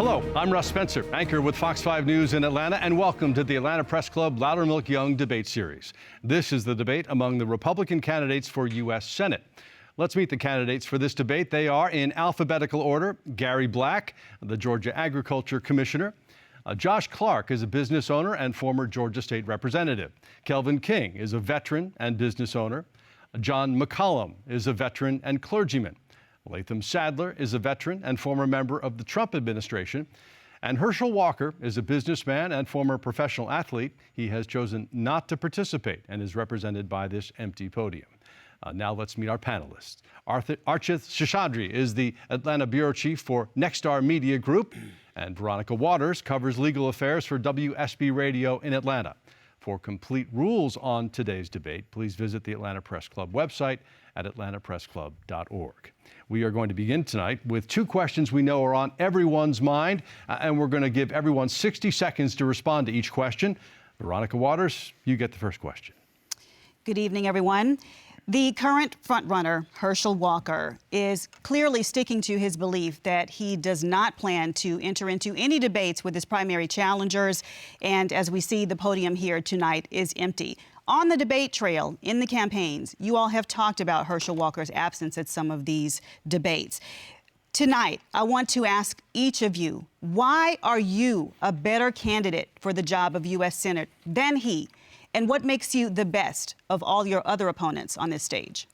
Hello, I'm Russ Spencer, anchor with Fox 5 News in Atlanta, and welcome to the Atlanta Press Club Loudermilk Young Debate Series. This is the debate among the Republican candidates for U.S. Senate. Let's meet the candidates for this debate. They are in alphabetical order: Gary Black, the Georgia Agriculture Commissioner; Josh Clark is a business owner and former Georgia State Representative; Kelvin King is a veteran and business owner; Jon McColumn is a veteran and clergyman; Latham Saddler is a veteran and former member of the Trump administration; and Herschel Walker is a businessman and former professional athlete. He has chosen not to participate and is represented by this empty podium. Now let's meet our panelists. Archith Sheshadri is the Atlanta bureau chief for Nexstar Media Group, and Veronica Waters covers legal affairs for WSB Radio in Atlanta. For complete rules on today's debate, please visit the Atlanta Press Club website at atlantapressclub.org. We are going to begin tonight with two questions we know are on everyone's mind, and we're going to give everyone 60 seconds to respond to each question. Veronica Waters, you get the first question. Good evening, everyone. The current frontrunner, Herschel Walker, is clearly sticking to his belief that he does not plan to enter into any debates with his primary challengers. And as we see, the podium here tonight is empty. On the debate trail, in the campaigns, you all have talked about Herschel Walker's absence at some of these debates. Tonight, I want to ask each of you, why are you a better candidate for the job of U.S. Senate than he? And what makes you the best of all your other opponents on this stage?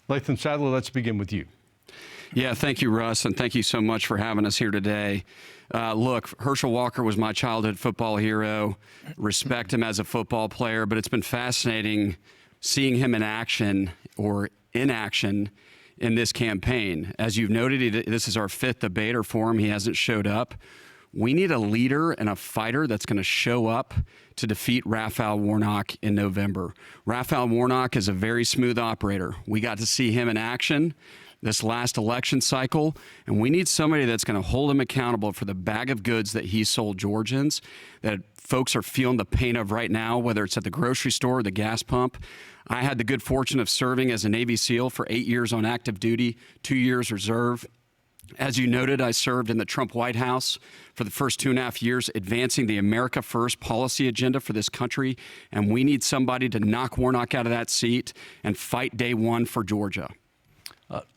Latham Saddler, let's begin with you. Yeah, thank you, Russ, and thank you so much for having us here today. Look, Herschel Walker was my childhood football hero. Respect him as a football player, but it's been fascinating seeing him in action or inaction in this campaign. As you've noted, this is our fifth debate or forum. He hasn't showed up. We need a leader and a fighter that's going to show up to defeat Raphael Warnock in November. Raphael Warnock is a very smooth operator. We got to see him in action this last election cycle, and we need somebody that's going to hold him accountable for the bag of goods that he sold Georgians, that folks are feeling the pain of right now, whether it's at the grocery store or the gas pump. I had the good fortune of serving as a Navy SEAL for 8 years on active duty, 2 years reserve. As you noted, I served in the Trump White House for the first 2.5 years, advancing the America First policy agenda for this country, and we need somebody to knock Warnock out of that seat and fight day one for Georgia.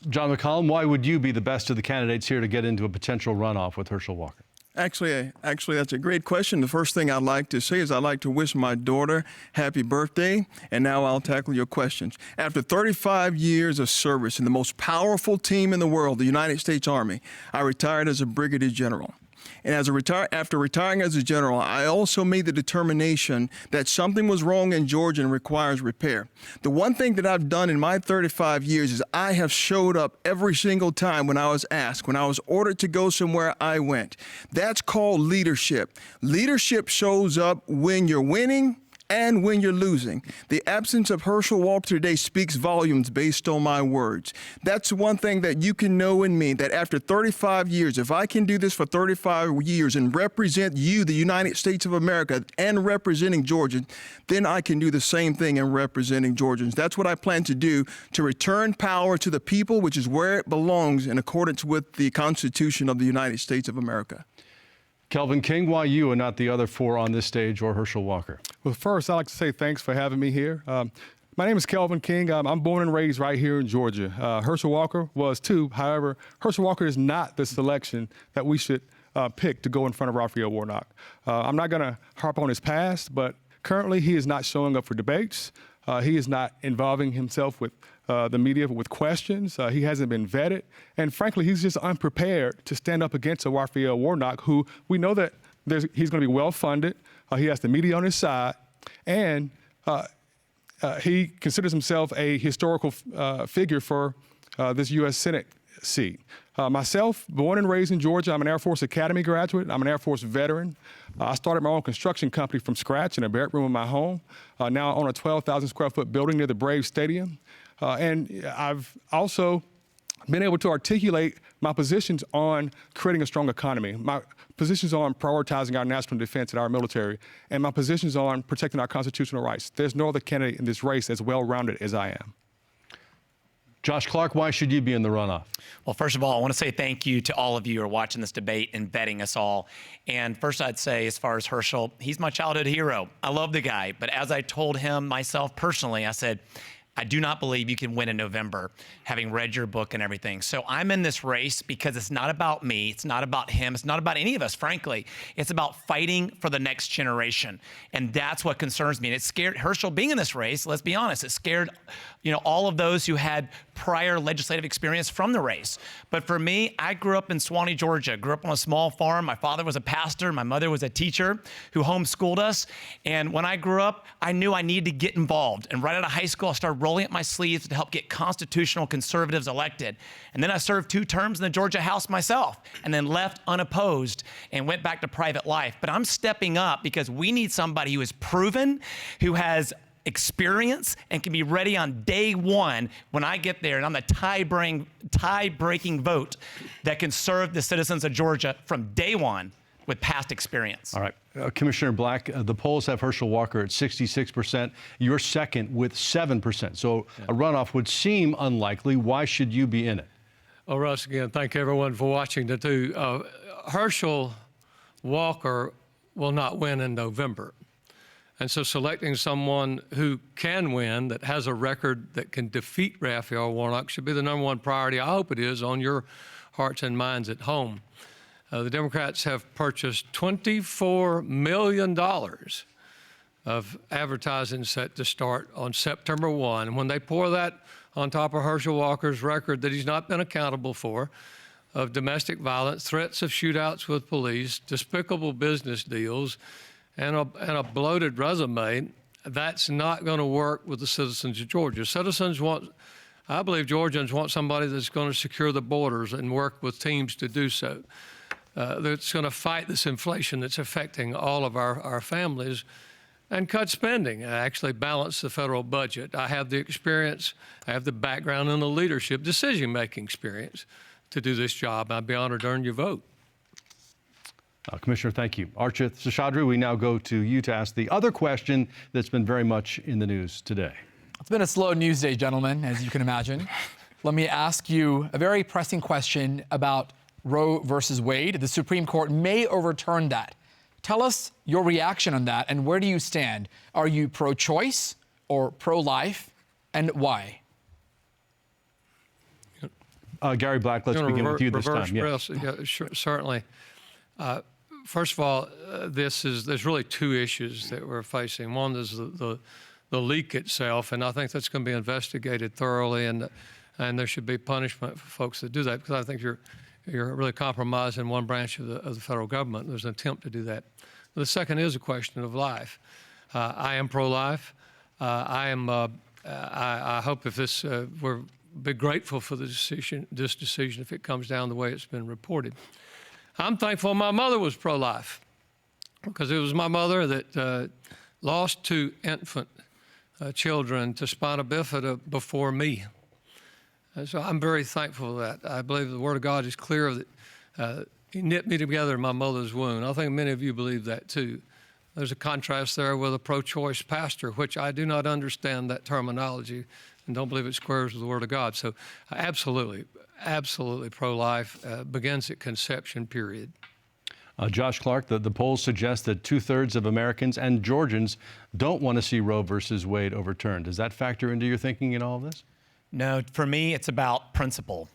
Jon McColumn, why would you be the best of the candidates here to get into a potential runoff with Herschel Walker? Actually, that's a great question. The first thing I'd like to say is I'd like to wish my daughter happy birthday, and now I'll tackle your questions. After 35 years of service in the most powerful team in the world, the United States Army, I retired as a brigadier general. And after retiring as a general, I also made the determination that something was wrong in Georgia and requires repair. The one thing that I've done in my 35 years is I have showed up every single time when I was asked. When I was ordered to go somewhere, I went. That's called leadership. Leadership shows up when you're winning and when you're losing. The absence of Herschel Walker today speaks volumes based on my words. That's one thing that you can know in me, that after 35 years, if I can do this for 35 years and represent you, the United States of America, and representing Georgia, then I can do the same thing in representing Georgians. That's what I plan to do, to return power to the people, which is where it belongs in accordance with the Constitution of the United States of America. Kelvin King, why you and not the other four on this stage or Herschel Walker? Well, first, I'd like to say thanks for having me here. My name is Kelvin King. I'm born and raised right here in Georgia. Herschel Walker was too. However, Herschel Walker is not the selection that we should pick to go in front of Raphael Warnock. I'm not going to harp on his past, but currently he is not showing up for debates. He is not involving himself with the media with questions. He hasn't been vetted. And frankly, he's just unprepared to stand up against a Raphael Warnock, who we know that he's going to be well-funded. He has the media on his side. And he considers himself a historical figure for this U.S. Senate seat. Myself, born and raised in Georgia, I'm an Air Force Academy graduate. I'm an Air Force veteran. I started my own construction company from scratch in a bedroom in my home. Now I own a 12,000 square foot building near the Braves Stadium. And I've also been able to articulate my positions on creating a strong economy, my positions on prioritizing our national defense and our military, and my positions on protecting our constitutional rights. There's no other candidate in this race as well-rounded as I am. Josh Clark, why should you be in the runoff? Well, first of all, I want to say thank you to all of you who are watching this debate and vetting us all. And first, I'd say, as far as Herschel, he's my childhood hero. I love the guy. But as I told him myself personally, I said, I do not believe you can win in November, having read your book and everything. So I'm in this race because it's not about me. It's not about him. It's not about any of us, frankly. It's about fighting for the next generation. And that's what concerns me. And it scared Herschel being in this race. Let's be honest. It scared, all of those who had prior legislative experience from the race. But for me, I grew up in Suwanee, Georgia. Grew up on a small farm. My father was a pastor. My mother was a teacher who homeschooled us. And when I grew up, I knew I needed to get involved. And right out of high school, I started rolling up my sleeves to help get constitutional conservatives elected. And then I served 2 terms in the Georgia House myself, and then left unopposed and went back to private life. But I'm stepping up because we need somebody who is proven, who has experience, and can be ready on day one when I get there and I'm the tie-breaking vote that can serve the citizens of Georgia from day one with past experience. All right. Commissioner Black, the polls have Herschel Walker at 66%. You're second with 7%. So a runoff would seem unlikely. Why should you be in it? Well, Russ, again, thank everyone for watching the two. Herschel Walker will not win in November. And so selecting someone who can win, that has a record that can defeat Raphael Warnock, should be the #1 priority. I hope it is on your hearts and minds at home. The Democrats have purchased $24 million of advertising set to start on September 1. And when they pour that on top of Herschel Walker's record that he's not been accountable for, of domestic violence, threats of shootouts with police, despicable business deals, and a bloated resume, that's not going to work with the citizens of Georgia. I believe Georgians want somebody that's going to secure the borders and work with teams to do so. That's going to fight this inflation that's affecting all of our families and cut spending and actually balance the federal budget. I have the experience, I have the background and the leadership, decision-making experience to do this job. I'd be honored to earn your vote. Commissioner, thank you. Archit Seshadri, we now go to you to ask the other question that's been very much in the news today. It's been a slow news day, gentlemen, as you can imagine. Let me ask you a very pressing question about Roe versus Wade. The Supreme Court may overturn that. Tell us your reaction on that, and where do you stand? Are you pro-choice or pro-life, and why? Gary Black, let's begin with you this time. Yes. Yeah, sure, certainly. First of all, there's really 2 issues that we're facing. One is the leak itself, and I think that's going to be investigated thoroughly, and there should be punishment for folks that do that, because I think you're really compromising one branch of the federal government. There's an attempt to do that. The second is a question of life. I am pro-life. I hope if this, we're be grateful for this decision if it comes down the way it's been reported. I'm thankful my mother was pro-life, because it was my mother that lost 2 infant children to spina bifida before me. And so I'm very thankful for that. I believe the Word of God is clear that He knit me together in my mother's womb. I think many of you believe that too. There's a contrast there with a pro-choice pastor, which I do not understand that terminology and don't believe it squares with the Word of God. So absolutely pro-life, begins at conception, period. Josh Clark, the polls suggest that 2/3 of Americans and Georgians don't want to see Roe versus Wade overturned. Does that factor into your thinking in all of this? No, for me, it's about principle.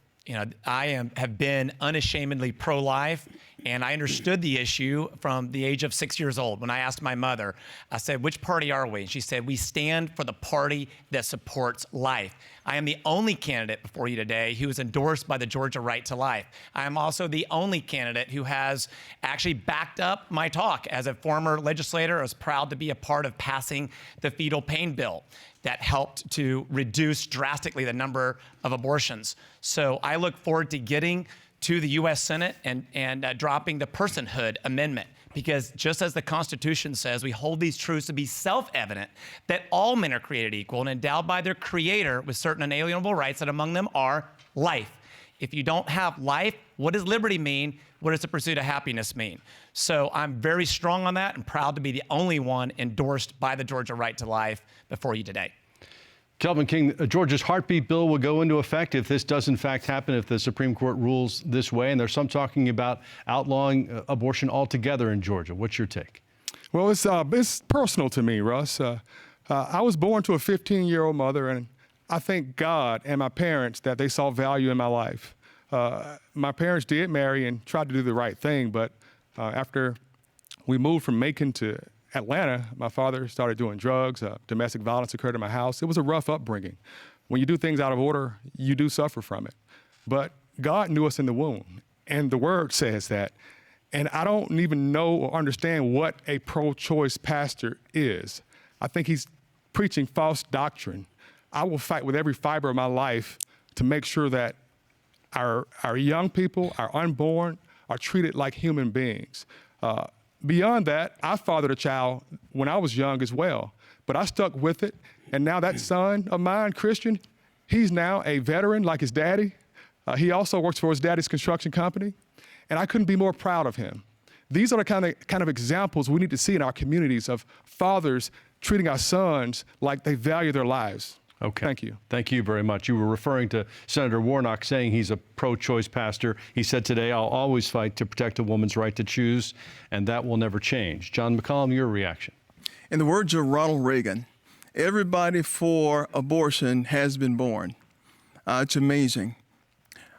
I have been unashamedly pro-life, and I understood the issue from the age of 6 years old. When I asked my mother, I said, which party are we? And she said, we stand for the party that supports life. I am the only candidate before you today who is endorsed by the Georgia Right to Life. I am also the only candidate who has actually backed up my talk. As a former legislator, I was proud to be a part of passing the fetal pain bill that helped to reduce drastically the number of abortions. So I look forward to getting to the U.S. Senate and dropping the personhood amendment, because just as the Constitution says, we hold these truths to be self-evident, that all men are created equal and endowed by their Creator with certain inalienable rights, that among them are life. If you don't have life, what does liberty mean? What does the pursuit of happiness mean? So I'm very strong on that and proud to be the only one endorsed by the Georgia Right to Life before you today. Kelvin King, Georgia's heartbeat bill will go into effect if this does in fact happen, if the Supreme Court rules this way. And there's some talking about outlawing abortion altogether in Georgia. What's your take? Well, it's personal to me, Russ. I was born to a 15-year-old mother, and I thank God and my parents that they saw value in my life. My parents did marry and tried to do the right thing, but after we moved from Macon to Atlanta, my father started doing drugs. Domestic violence occurred in my house. It was a rough upbringing. When you do things out of order, you do suffer from it. But God knew us in the womb, and the word says that. And I don't even know or understand what a pro-choice pastor is. I think he's preaching false doctrine. I will fight with every fiber of my life to make sure that our young people, our unborn, are treated like human beings. Beyond that, I fathered a child when I was young as well, but I stuck with it. And now that son of mine, Christian, he's now a veteran like his daddy. He also works for his daddy's construction company, and I couldn't be more proud of him. These are the kind of examples we need to see in our communities of fathers treating our sons like they value their lives. Okay. Thank you. Thank you very much. You were referring to Senator Warnock saying he's a pro-choice pastor. He said today, I'll always fight to protect a woman's right to choose, and that will never change. Jon McColumn, your reaction. In the words of Ronald Reagan, everybody for abortion has been born. It's amazing.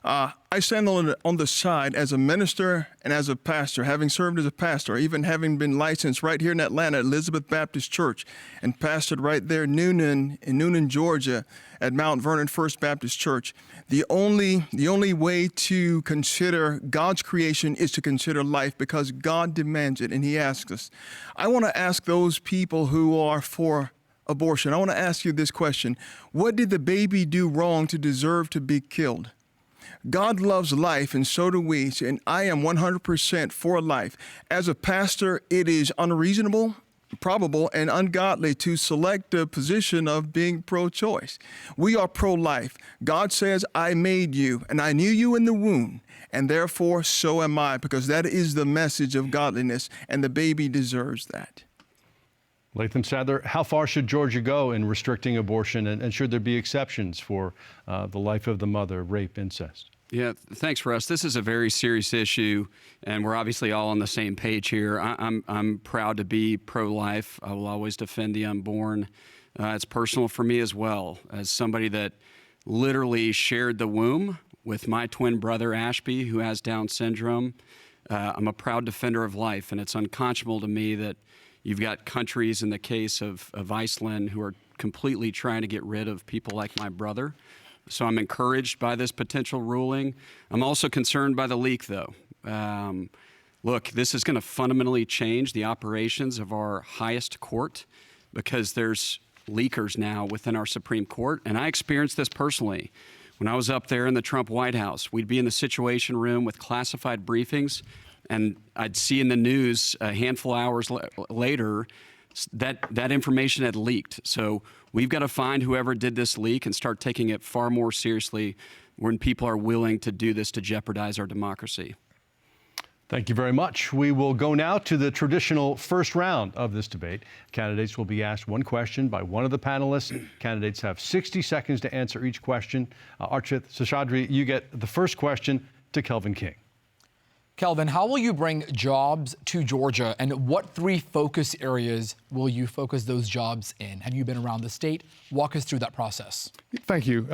I stand on the side as a minister and as a pastor, having served as a pastor, even having been licensed right here in Atlanta at Elizabeth Baptist Church and pastored right there in Noonan, Georgia at Mount Vernon First Baptist Church. The only way to consider God's creation is to consider life because God demands it and he asks us. I want to ask those people who are for abortion, I want to ask you this question. What did the baby do wrong to deserve to be killed? God loves life, and so do we, and I am 100% for life. As a pastor, it is unreasonable, probable, and ungodly to select the position of being pro-choice. We are pro-life. God says, I made you, and I knew you in the womb, and therefore so am I, because that is the message of godliness, and the baby deserves that. Latham Saddler, how far should Georgia go in restricting abortion, and should there be exceptions for the life of the mother, rape, incest? Yeah, thanks, Russ. This is a very serious issue, and we're obviously all on the same page here. I'm proud to be pro-life. I will always defend the unborn. It's personal for me as well, as somebody that literally shared the womb with my twin brother, Ashby, who has Down syndrome. I'm a proud defender of life, and it's unconscionable to me that you've got countries, in the case of Iceland, who are completely trying to get rid of people like my brother. So I'm encouraged by this potential ruling. I'm also concerned by the leak, though. Look, this is going to fundamentally change the operations of our highest court because there's leakers now within our Supreme Court. And I experienced this personally. When I was up there in the Trump White House, we'd be in the Situation Room with classified briefings, and I'd see in the news a handful of hours later that information had leaked. So we've got to find whoever did this leak and start taking it far more seriously when people are willing to do this to jeopardize our democracy. Thank you very much. We will go now to the traditional first round of this debate. Candidates will be asked one question by one of the panelists. Candidates have 60 seconds to answer each question. Archith Seshadri, you get the first question to Kelvin King. Kelvin, how will you bring jobs to Georgia, and what three focus areas will you focus those jobs in? Have you been around the state? Walk us through that process. Thank you.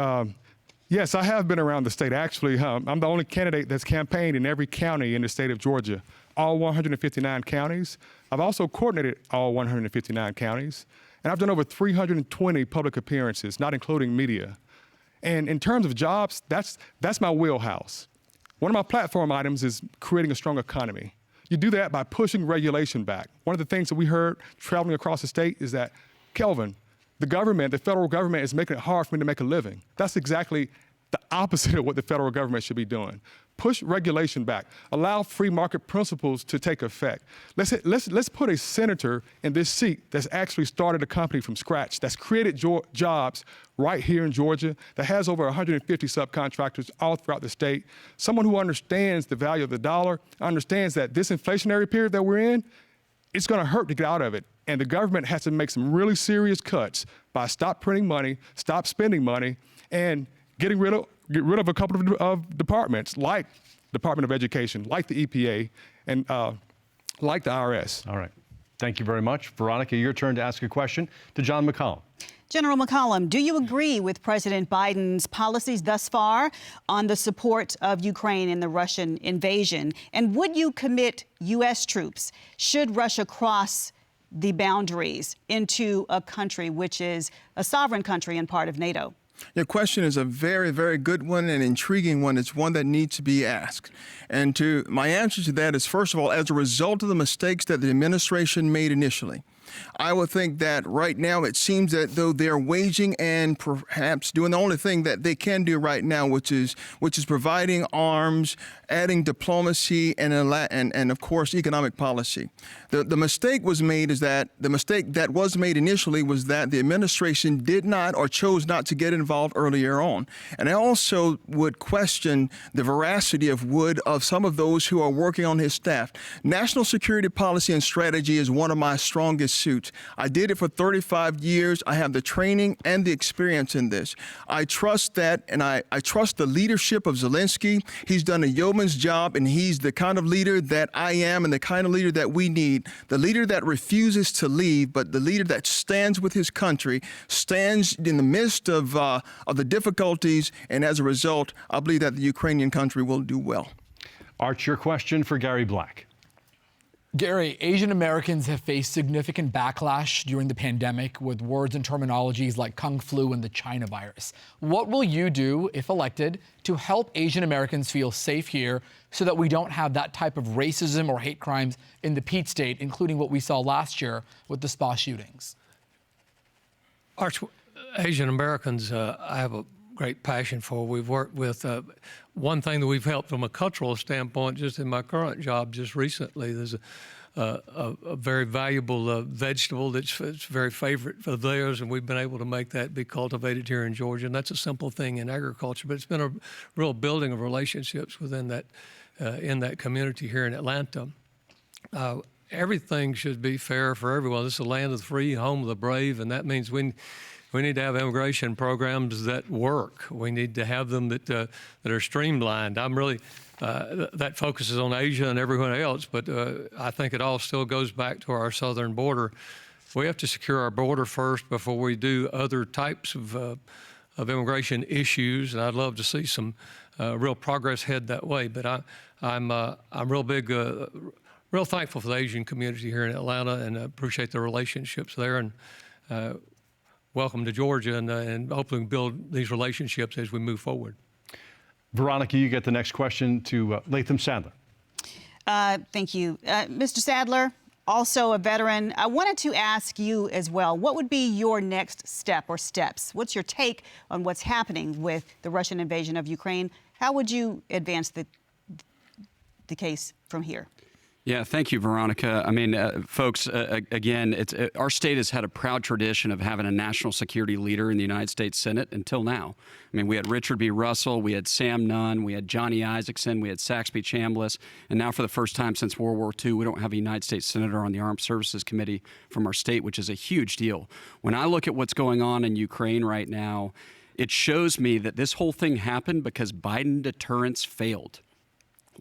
Yes, I have been around the state. Actually, I'm the only candidate that's campaigned in every county in the state of Georgia, all 159 counties. I've also coordinated all 159 counties, and I've done over 320 public appearances, not including media. And in terms of jobs, that's my wheelhouse. One of my platform items is creating a strong economy. You do that by pushing regulation back. One of the things that we heard traveling across the state is that, Kelvin, the government, the federal government, is making it hard for me to make a living. That's exactly the opposite of what the federal government should be doing. Push regulation back. Allow free market principles to take effect. Let's put a senator in this seat that's actually started a company from scratch, that's created jobs right here in Georgia, that has over 150 subcontractors all throughout the state. Someone who understands the value of the dollar, understands that this inflationary period that we're in, it's going to hurt to get out of it. And the government has to make some really serious cuts by stop printing money, stop spending money, and get rid of a couple of departments like Department of Education, like the EPA, and like the IRS. All right. Thank you very much. Veronica, your turn to ask a question to Jon McColumn. General McColumn, do you agree with President Biden's policies thus far on the support of Ukraine in the Russian invasion? And would you commit U.S. troops should Russia cross the boundaries into a country which is a sovereign country and part of NATO? Your question is a very, very good one and intriguing one. It's one that needs to be asked. And my answer to that is, first of all, as a result of the mistakes that the administration made initially, I would think that right now it seems that though they're waging and perhaps doing the only thing that they can do right now, which is providing arms, adding diplomacy, and of course economic policy. The mistake was made the mistake that was made initially was that the administration did not or chose not to get involved earlier on. And I also would question the veracity of some of those who are working on his staff. National security policy and strategy is one of my strongest suits. I did it for 35 years. I have the training and the experience in this. I trust that, and I trust the leadership of Zelensky. He's done a yeoman's job, and he's the kind of leader that I am and the kind of leader that we need. The leader that refuses to leave, but the leader that stands with his country, stands in the midst of the difficulties, and as a result, I believe that the Ukrainian country will do well. Arch, your question for Gary Black. Gary, Asian Americans have faced significant backlash during the pandemic with words and terminologies like Kung Flu and the China virus. What will you do, if elected, to help Asian Americans feel safe here so that we don't have that type of racism or hate crimes in the Peach State, including what we saw last year with the spa shootings? Arch, Asian Americans, I have a great passion for. We've worked with one thing that we've helped from a cultural standpoint, just in my current job, just recently. There's a very valuable vegetable that's very favorite for theirs, and we've been able to make that be cultivated here in Georgia. And that's a simple thing in agriculture, but it's been a real building of relationships within that in that community here in Atlanta. Everything should be fair for everyone. This is the land of the free, home of the brave, and that means we need to have immigration programs that work. We need to have them that are streamlined. I'm really, that focuses on Asia and everyone else, but I think it all still goes back to our southern border. We have to secure our border first before we do other types of immigration issues, and I'd love to see some real progress head that way. But I'm real big, real thankful for the Asian community here in Atlanta, and appreciate the relationships there. And welcome to Georgia, and hopefully build these relationships as we move forward. Veronica, you get the next question to Latham Saddler. Thank you. Mr. Saddler, also a veteran, I wanted to ask you as well, what would be your next step or steps? What's your take on what's happening with the Russian invasion of Ukraine? How would you advance the case from here? Yeah, thank you, Veronica. I mean, folks, again, our state has had a proud tradition of having a national security leader in the United States Senate until now. I mean, we had Richard B. Russell, we had Sam Nunn, we had Johnny Isakson, we had Saxby Chambliss, and now for the first time since World War II, we don't have a United States Senator on the Armed Services Committee from our state, which is a huge deal. When I look at what's going on in Ukraine right now, it shows me that this whole thing happened because Biden deterrence failed.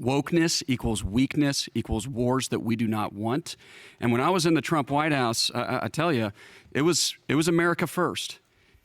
Wokeness equals weakness equals wars that we do not want. And when I was in the Trump White House, I tell you, it was America first.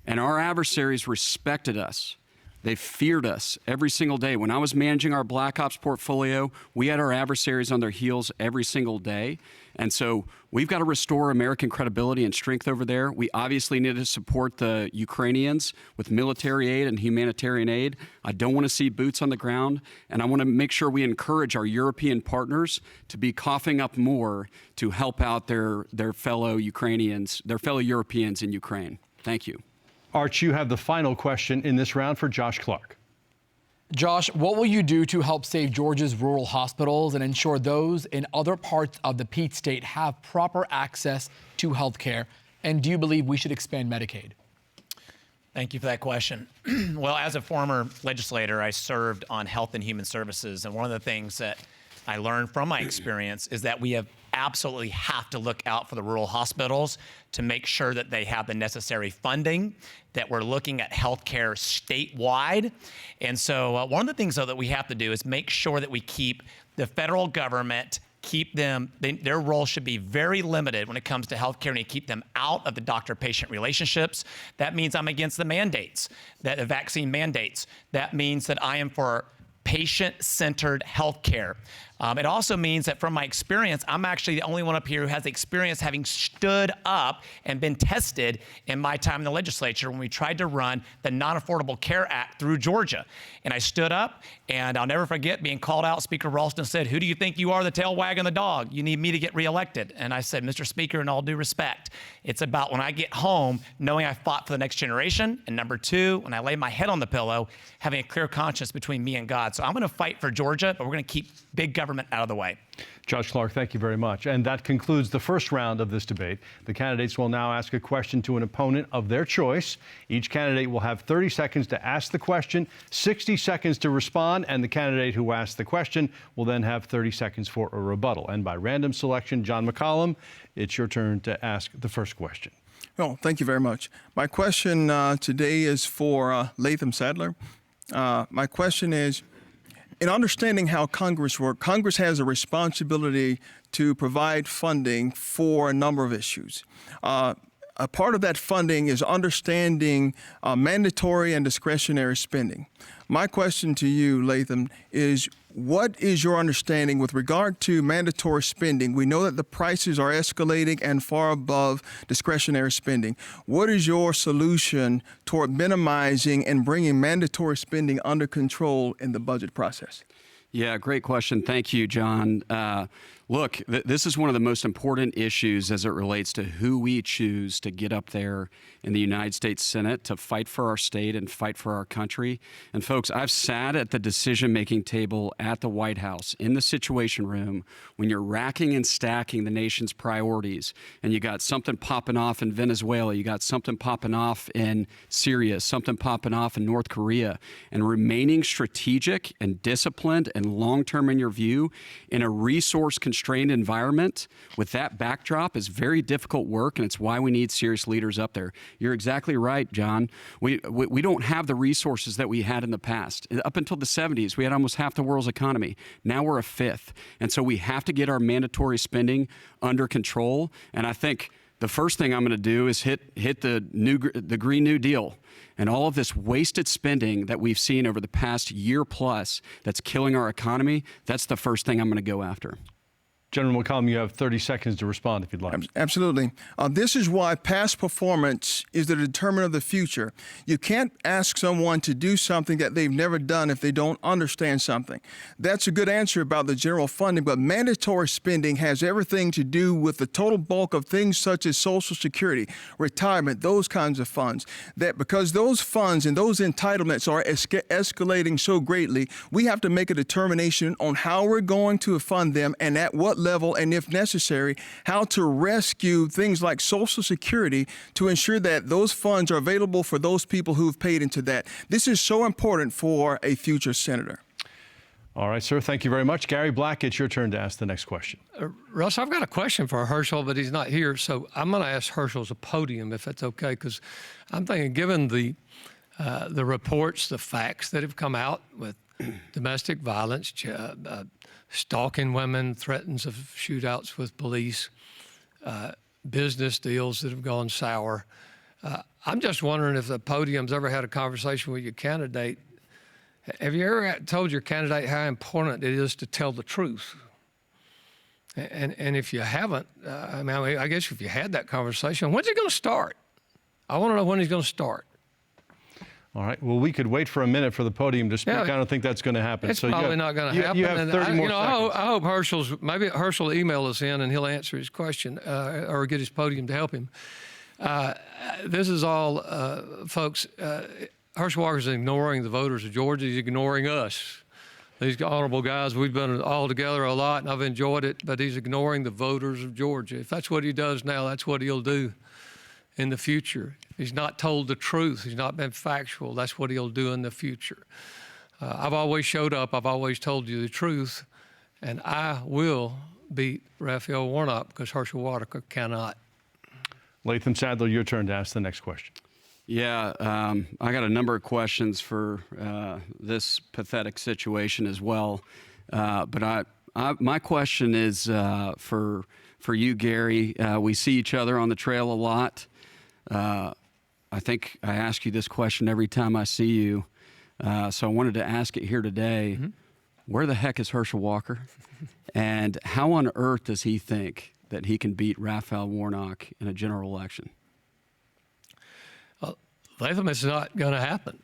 And our adversaries respected us. They feared us every single day. When I was managing our Black Ops portfolio, we had our adversaries on their heels every single day. And so we've got to restore American credibility and strength over there. We obviously need to support the Ukrainians with military aid and humanitarian aid. I don't want to see boots on the ground. And I want to make sure we encourage our European partners to be coughing up more to help out their fellow Ukrainians, their fellow Europeans in Ukraine. Thank you. Arch, you have the final question in this round for Josh Clark. Josh, what will you do to help save Georgia's rural hospitals and ensure those in other parts of the Peach State have proper access to health care? And do you believe we should expand Medicaid? Thank you for that question. Well, as a former legislator, I served on Health and Human Services, and one of the things that I learned from my experience is that we have absolutely have to look out for the rural hospitals to make sure that they have the necessary funding, that we're looking at healthcare statewide. And so one of the things, though, that we have to do is make sure that we keep the federal government, their role should be very limited when it comes to healthcare, and you keep them out of the doctor-patient relationships. That means I'm against the mandates, the vaccine mandates. That means that I am for patient-centered healthcare. It also means that from my experience, I'm actually the only one up here who has experience having stood up and been tested in my time in the legislature when we tried to run the Non-Affordable Care Act through Georgia. And I stood up, and I'll never forget being called out. Speaker Ralston said, "Who do you think you are, the tail wagging the dog? You need me to get reelected." And I said, "Mr. Speaker, in all due respect, it's about when I get home, knowing I fought for the next generation. And number two, when I lay my head on the pillow, having a clear conscience between me and God." So I'm going to fight for Georgia, but we're going to keep big government out of the way. Judge Clark, thank you very much. And that concludes the first round of this debate. The candidates will now ask a question to an opponent of their choice. Each candidate will have 30 seconds to ask the question, 60 seconds to respond, and the candidate who asks the question will then have 30 seconds for a rebuttal. And by random selection, Jon McColumn, it's your turn to ask the first question. Well, thank you very much. My question today is for Latham Saddler. My question is, in understanding how Congress works, Congress has a responsibility to provide funding for a number of issues. A part of that funding is understanding mandatory and discretionary spending. My question to you, Latham, is what is your understanding with regard to mandatory spending? We know that the prices are escalating and far above discretionary spending. What is your solution toward minimizing and bringing mandatory spending under control in the budget process? Yeah, great question. Thank you, John. Look, this is one of the most important issues as it relates to who we choose to get up there in the United States Senate to fight for our state and fight for our country. And folks, I've sat at the decision-making table at the White House in the Situation Room when you're racking and stacking the nation's priorities, and you got something popping off in Venezuela, you got something popping off in Syria, something popping off in North Korea, and remaining strategic and disciplined and long-term in your view in a resource-constrained environment with that backdrop is very difficult work, and it's why we need serious leaders up there. You're exactly right, John. We don't have the resources that we had in the past. Up until the 70s, we had almost half the world's economy. Now we're a fifth. And so we have to get our mandatory spending under control. And I think the first thing I'm going to do is hit the Green New Deal. And all of this wasted spending that we've seen over the past year plus that's killing our economy, that's the first thing I'm going to go after. General McColumn, you have 30 seconds to respond if you'd like. Absolutely. This is why past performance is the determinant of the future. You can't ask someone to do something that they've never done if they don't understand something. That's a good answer about the general funding, but mandatory spending has everything to do with the total bulk of things such as Social Security, retirement, those kinds of funds. That because those funds and those entitlements are escalating so greatly, we have to make a determination on how we're going to fund them and at what level, and if necessary, how to rescue things like Social Security to ensure that those funds are available for those people who've paid into that. This is so important for a future senator. All right, sir. Thank you very much. Gary Black, it's your turn to ask the next question. Russ, I've got a question for Herschel, but he's not here, so I'm going to ask Herschel's a podium, if that's okay, because I'm thinking, given the reports, the facts that have come out with domestic violence, stalking women, threats of shootouts with police, business deals that have gone sour. I'm just wondering if the podium's ever had a conversation with your candidate. Have you ever told your candidate how important it is to tell the truth? And if you haven't, I guess if you had that conversation, when's it going to start? I want to know when he's going to start. All right. Well, we could wait for a minute for the podium to speak. Yeah, I don't think that's going to happen. It's probably not going to happen. You have 30 more seconds. I hope maybe Herschel will email us in and he'll answer his question or get his podium to help him. This is all, folks, Herschel Walker's ignoring the voters of Georgia. He's ignoring us. These honorable guys, we've been all together a lot, and I've enjoyed it, but he's ignoring the voters of Georgia. If that's what he does now, that's what he'll do in the future. If he's not told the truth, he's not been factual, that's what he'll do in the future. I've always showed up, I've always told you the truth, and I will beat Raphael Warnock because Herschel Walker cannot. Latham Saddler, your turn to ask the next question. Yeah, I got a number of questions for this pathetic situation as well. But my question is for you, Gary. We see each other on the trail a lot. I think I ask you this question every time I see you. So I wanted to ask it here today. Mm-hmm. Where the heck is Herschel Walker? And how on earth does he think that he can beat Raphael Warnock in a general election? Latham, it's not going to happen.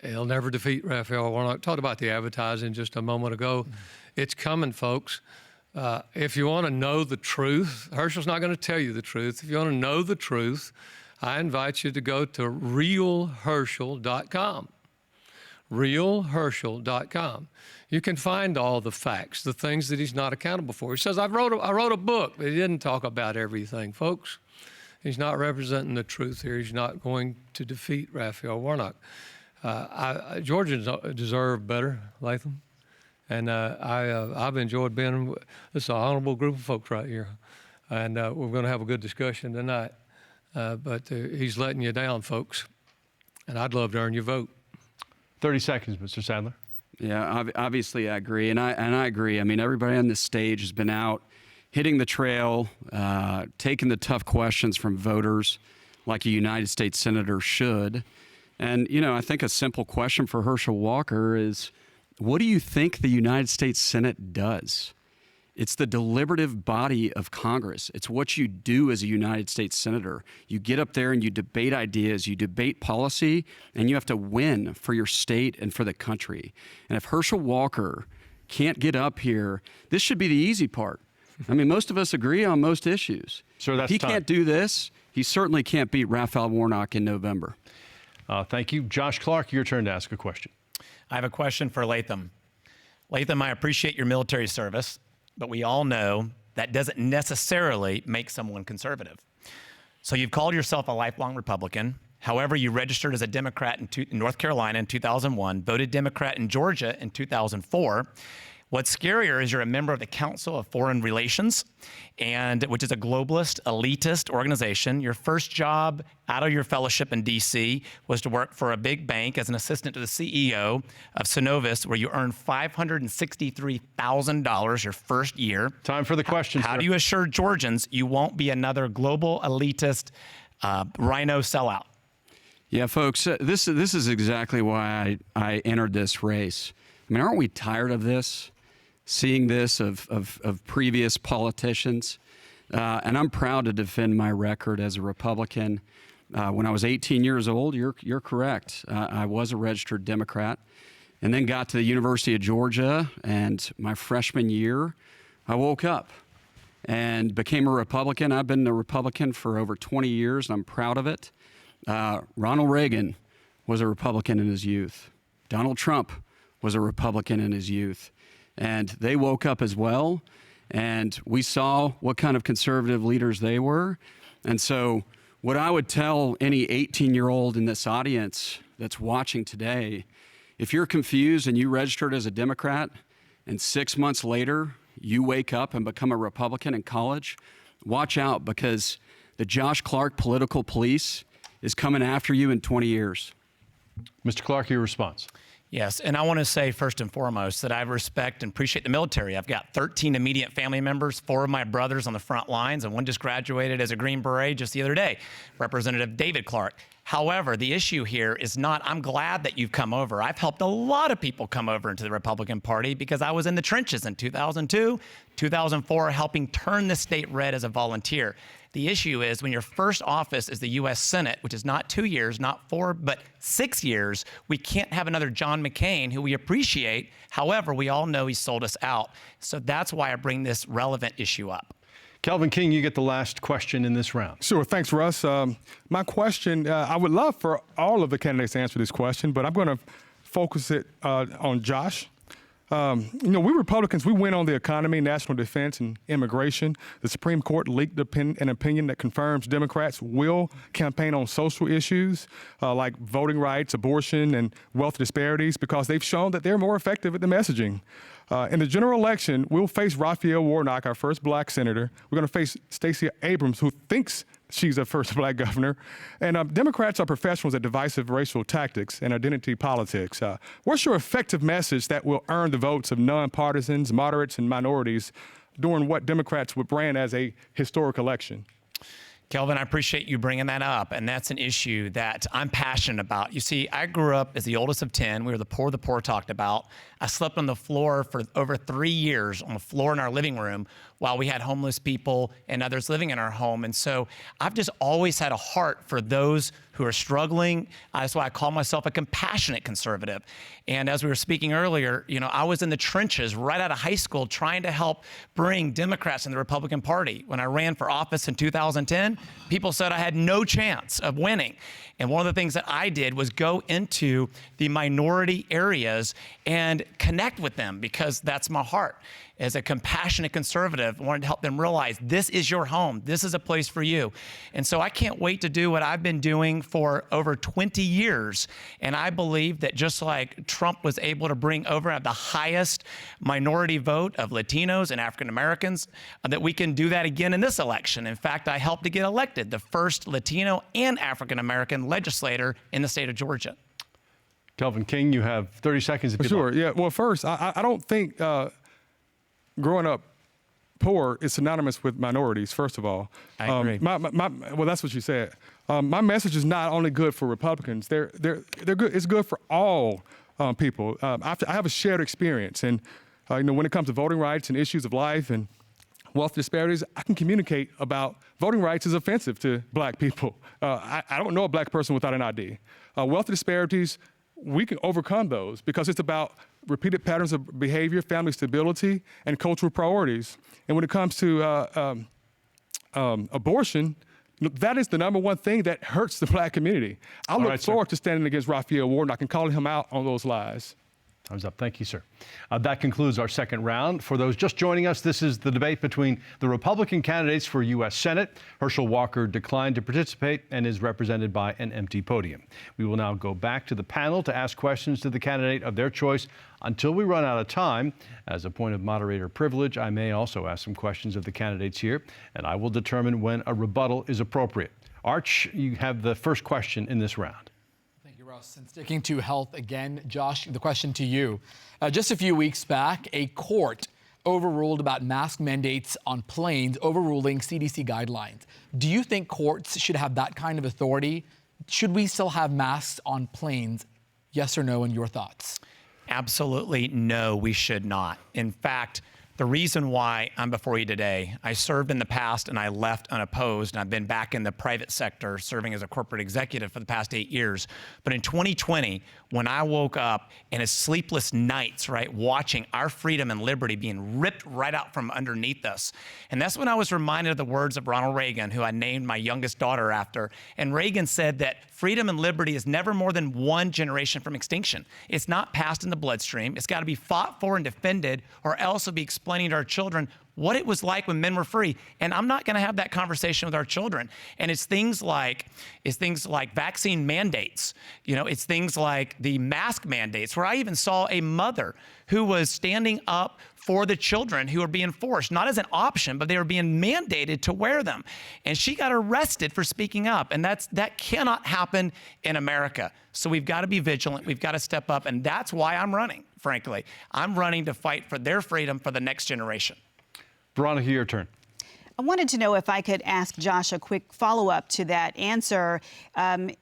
He'll never defeat Raphael Warnock. Talked about the advertising just a moment ago. Mm-hmm. It's coming, folks. If you want to know the truth, Herschel's not going to tell you the truth. If you want to know the truth, I invite you to go to realherschel.com. realherschel.com. You can find all the facts, the things that he's not accountable for. He says, I wrote a book, but he didn't talk about everything, folks. He's not representing the truth here. He's not going to defeat Raphael Warnock. Georgians deserve better, Latham. And I've enjoyed being with this honorable group of folks right here. And we're going to have a good discussion tonight. But he's letting you down, folks. And I'd love to earn your vote. 30 seconds, Mr. Sadler. Yeah, obviously I agree. And I agree. I mean, everybody on this stage has been out hitting the trail, taking the tough questions from voters like a United States Senator should. And, you know, I think a simple question for Herschel Walker is, what do you think the United States Senate does? It's the deliberative body of Congress. It's what you do as a United States Senator. You get up there and you debate ideas, you debate policy, and you have to win for your state and for the country. And if Herschel Walker can't get up here, this should be the easy part. I mean, most of us agree on most issues. Sure, that's if he time. can't do this, he certainly can't beat Raphael Warnock in November. Thank you. Josh Clark, your turn to ask a question. I have a question for Latham. Latham, I appreciate your military service, but we all know that doesn't necessarily make someone conservative. So you've called yourself a lifelong Republican. However, you registered as a Democrat in North Carolina in 2001, voted Democrat in Georgia in 2004. What's scarier is you're a member of the Council of Foreign Relations, which is a globalist, elitist organization. Your first job out of your fellowship in D.C. was to work for a big bank as an assistant to the CEO of Synovus, where you earned $563,000 your first year. Time for the question, How do you assure Georgians you won't be another global elitist rhino sellout? Yeah, folks, this is exactly why I entered this race. I mean, aren't we tired of this? Seeing this of previous politicians. And I'm proud to defend my record as a Republican. When I was 18 years old, you're correct. I was a registered Democrat, and then got to the University of Georgia, and my freshman year, I woke up and became a Republican. I've been a Republican for over 20 years, and I'm proud of it. Ronald Reagan was a Republican in his youth. Donald Trump was a Republican in his youth. And they woke up as well, and we saw what kind of conservative leaders they were. And so what I would tell any 18-year-old in this audience that's watching today, if you're confused and you registered as a Democrat and 6 months later you wake up and become a Republican in college, watch out, because the Josh Clark political police is coming after you in 20 years. Mr. Clark, your response. Yes, and I want to say first and foremost that I respect and appreciate the military. I've got 13 immediate family members, 4 of my brothers on the front lines, and one just graduated as a Green Beret just the other day, Representative David Clark. However, the issue here is not, I'm glad that you've come over. I've helped a lot of people come over into the Republican Party because I was in the trenches in 2002, 2004, helping turn the state red as a volunteer. The issue is when your first office is the U.S. Senate, which is not 2 years, not 4, but 6 years, we can't have another Jon McCain, who we appreciate. However, we all know he sold us out. So that's why I bring this relevant issue up. Kelvin King, you get the last question in this round. Sure. Thanks, Russ. My question, I would love for all of the candidates to answer this question, but I'm going to focus it on Josh. You know, we Republicans, we win on the economy, national defense, and immigration. The Supreme Court leaked an opinion that confirms Democrats will campaign on social issues like voting rights, abortion, and wealth disparities because they've shown that they're more effective at the messaging. In the general election, we'll face Raphael Warnock, our first black senator. We're going to face Stacey Abrams, who thinks she's the first black governor. And Democrats are professionals at divisive racial tactics and identity politics. What's your effective message that will earn the votes of nonpartisans, moderates, and minorities during what Democrats would brand as a historic election? Kelvin, I appreciate you bringing that up, and that's an issue that I'm passionate about. You see, I grew up as the oldest of 10. We were the poor talked about. I slept on the floor for over 3 years on the floor in our living room while we had homeless people and others living in our home. And so I've just always had a heart for those who are struggling. That's why I call myself a compassionate conservative. And as we were speaking earlier, I was in the trenches right out of high school trying to help bring Democrats in the Republican Party. When I ran for office in 2010, people said I had no chance of winning. And one of the things that I did was go into the minority areas and connect with them, because that's my heart. As a compassionate conservative, I wanted to help them realize this is your home. This is a place for you. And so I can't wait to do what I've been doing for over 20 years. And I believe that just like Trump was able to bring over the highest minority vote of Latinos and African Americans, that we can do that again in this election. In fact, I helped to get elected the first Latino and African American legislator in the state of Georgia. Kelvin King, you have 30 seconds if you'd Sure, like. yeah. Well, first, I don't think growing up poor is synonymous with minorities, first of all. I agree. Well, that's what you said. My message is not only good for Republicans. They're good. It's good for all people. I have a shared experience, and when it comes to voting rights and issues of life and wealth disparities, I can communicate about voting rights is offensive to black people. I don't know a black person without an ID. Wealth disparities, we can overcome those because it's about repeated patterns of behavior, family stability, and cultural priorities. And when it comes to abortion, that is the number one thing that hurts the black community. I look forward to standing against Raphael Warnock and calling him out on those lies. Time's up. Thank you, sir. That concludes our second round. For those just joining us, this is the debate between the Republican candidates for U.S. Senate. Herschel Walker declined to participate and is represented by an empty podium. We will now go back to the panel to ask questions to the candidate of their choice until we run out of time. As a point of moderator privilege, I may also ask some questions of the candidates here, and I will determine when a rebuttal is appropriate. Arch, you have the first question in this round. And sticking to health again, Josh, the question to you. Just a few weeks back, a court overruled about mask mandates on planes, overruling CDC guidelines. Do you think courts should have that kind of authority? Should we still have masks on planes? Yes or no, in your thoughts? Absolutely no, we should not. In fact, the reason why I'm before you today, I served in the past and I left unopposed, and I've been back in the private sector serving as a corporate executive for the past 8 years. But in 2020, when I woke up in a sleepless nights, right, watching our freedom and liberty being ripped right out from underneath us. And that's when I was reminded of the words of Ronald Reagan, who I named my youngest daughter after. And Reagan said that freedom and liberty is never more than one generation from extinction. It's not passed in the bloodstream. It's got to be fought for and defended, or else it'll be explaining to our children what it was like when men were free. And I'm not going to have that conversation with our children. And it's things like vaccine mandates. It's things like the mask mandates, where I even saw a mother who was standing up for the children who were being forced, not as an option, but they were being mandated to wear them. And she got arrested for speaking up. And that cannot happen in America. So we've got to be vigilant. We've got to step up. And that's why I'm running, frankly. I'm running to fight for their freedom for the next generation. Veronica, your turn. I wanted to know if I could ask Josh a quick follow-up to that answer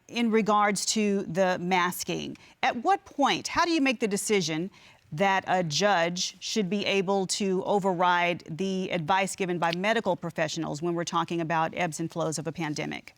in regards to the masking. At what point, how do you make the decision that a judge should be able to override the advice given by medical professionals when we're talking about ebbs and flows of a pandemic?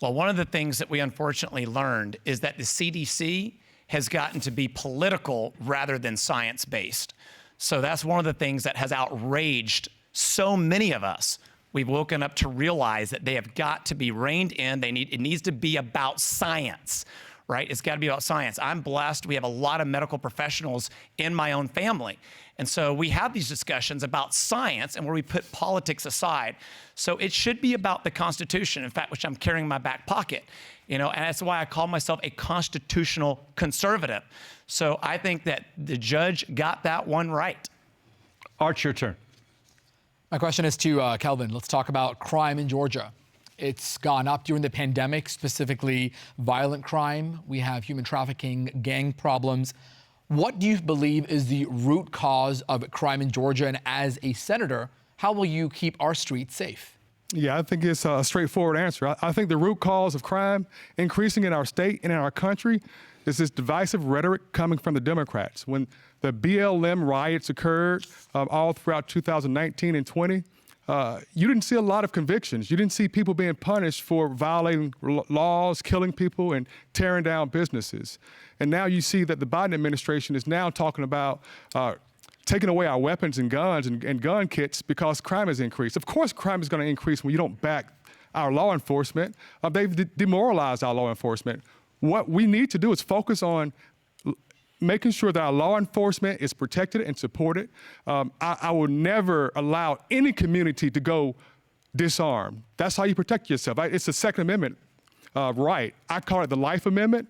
Well, one of the things that we unfortunately learned is that the CDC has gotten to be political rather than science-based. So that's one of the things that has outraged so many of us. We've woken up to realize that they have got to be reined in. It needs to be about science, right? It's got to be about science. I'm blessed. We have a lot of medical professionals in my own family. And so we have these discussions about science and where we put politics aside. So it should be about the Constitution, in fact, which I'm carrying in my back pocket. and that's why I call myself a constitutional conservative. So I think that the judge got that one right. Art, your turn. My question is to Kelvin. Let's talk about crime in Georgia. It's gone up during the pandemic, specifically violent crime. We have human trafficking, gang problems. What do you believe is the root cause of crime in Georgia? And as a senator, how will you keep our streets safe? Yeah, I think it's a straightforward answer. I think the root cause of crime increasing in our state and in our country is this divisive rhetoric coming from the Democrats. When the BLM riots occurred all throughout 2019 and 20, you didn't see a lot of convictions. You didn't see people being punished for violating laws, killing people, and tearing down businesses. And now you see that the Biden administration is now talking about taking away our weapons and guns and gun kits because crime has increased. Of course, crime is going to increase when you don't back our law enforcement. They've demoralized our law enforcement. What we need to do is focus on making sure that our law enforcement is protected and supported. I will never allow any community to go disarmed. That's how you protect yourself. It's a Second Amendment right. I call it the Life Amendment